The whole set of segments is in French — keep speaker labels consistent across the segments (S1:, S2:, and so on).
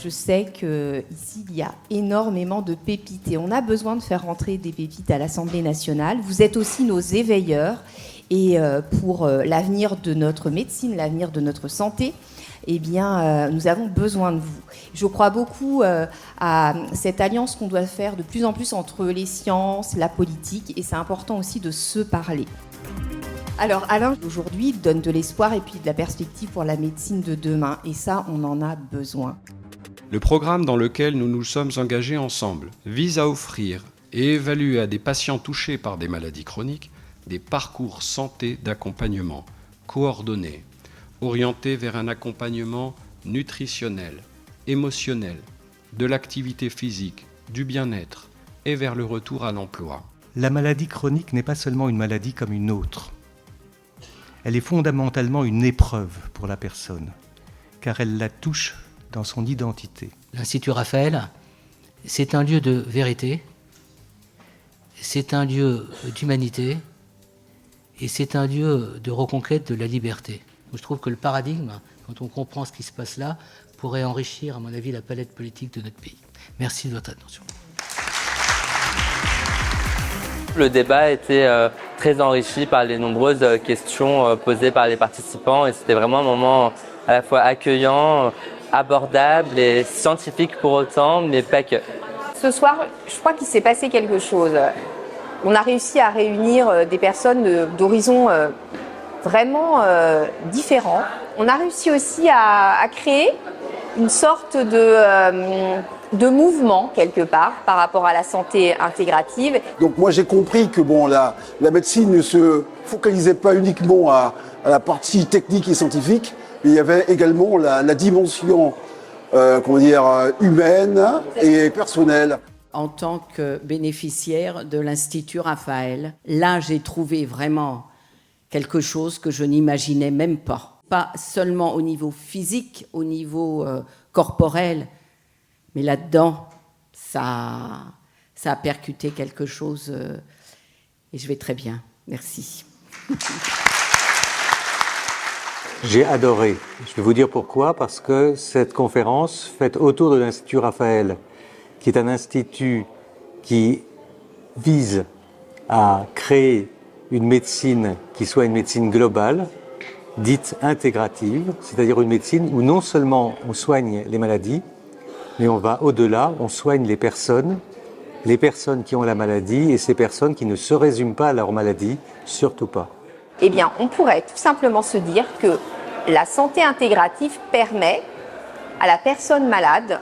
S1: Je sais qu'ici, il y a énormément de pépites et on a besoin de faire rentrer des pépites à l'Assemblée nationale. Vous êtes aussi nos éveilleurs et pour l'avenir de notre médecine, l'avenir de notre santé, eh bien, nous avons besoin de vous. Je crois beaucoup à cette alliance qu'on doit faire de plus en plus entre les sciences, la politique, et c'est important aussi de se parler. Alors Alain, aujourd'hui, donne de l'espoir et puis de la perspective pour la médecine de demain, et ça, on en a besoin.
S2: Le programme dans lequel nous nous sommes engagés ensemble vise à offrir et évaluer à des patients touchés par des maladies chroniques des parcours santé d'accompagnement coordonnés, orientés vers un accompagnement nutritionnel, émotionnel, de l'activité physique, du bien-être et vers le retour à l'emploi.
S3: La maladie chronique n'est pas seulement une maladie comme une autre. Elle est fondamentalement une épreuve pour la personne, car elle la touche dans son identité.
S4: L'Institut Raphaël, c'est un lieu de vérité, c'est un lieu d'humanité et c'est un lieu de reconquête de la liberté. Je trouve que le paradigme, quand on comprend ce qui se passe là, pourrait enrichir, à mon avis, la palette politique de notre pays. Merci de votre attention.
S5: Le débat a été très enrichi par les nombreuses questions posées par les participants et c'était vraiment un moment à la fois accueillant, abordable et scientifique pour autant, mais pas que.
S6: Ce soir, je crois qu'il s'est passé quelque chose. On a réussi à réunir des personnes d'horizons vraiment différents. On a réussi aussi à créer une sorte de mouvement quelque part par rapport à la santé intégrative.
S7: Donc moi j'ai compris que la médecine ne se focalisait pas uniquement à la partie technique et scientifique, mais il y avait également la dimension humaine et personnelle.
S8: En tant que bénéficiaire de l'Institut Raphaël, là j'ai trouvé vraiment quelque chose que je n'imaginais même pas. Pas seulement au niveau physique, au niveau corporel, mais là-dedans, ça a percuté quelque chose et je vais très bien. Merci.
S9: J'ai adoré. Je vais vous dire pourquoi. Parce que cette conférence faite autour de l'Institut Raphaël, qui est un institut qui vise à créer une médecine qui soit une médecine globale, dite intégrative, c'est-à-dire une médecine où non seulement on soigne les maladies, mais on va au-delà, on soigne les personnes qui ont la maladie et ces personnes qui ne se résument pas à leur maladie, surtout pas.
S6: Eh bien, on pourrait tout simplement se dire que la santé intégrative permet à la personne malade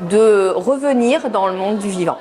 S6: de revenir dans le monde du vivant.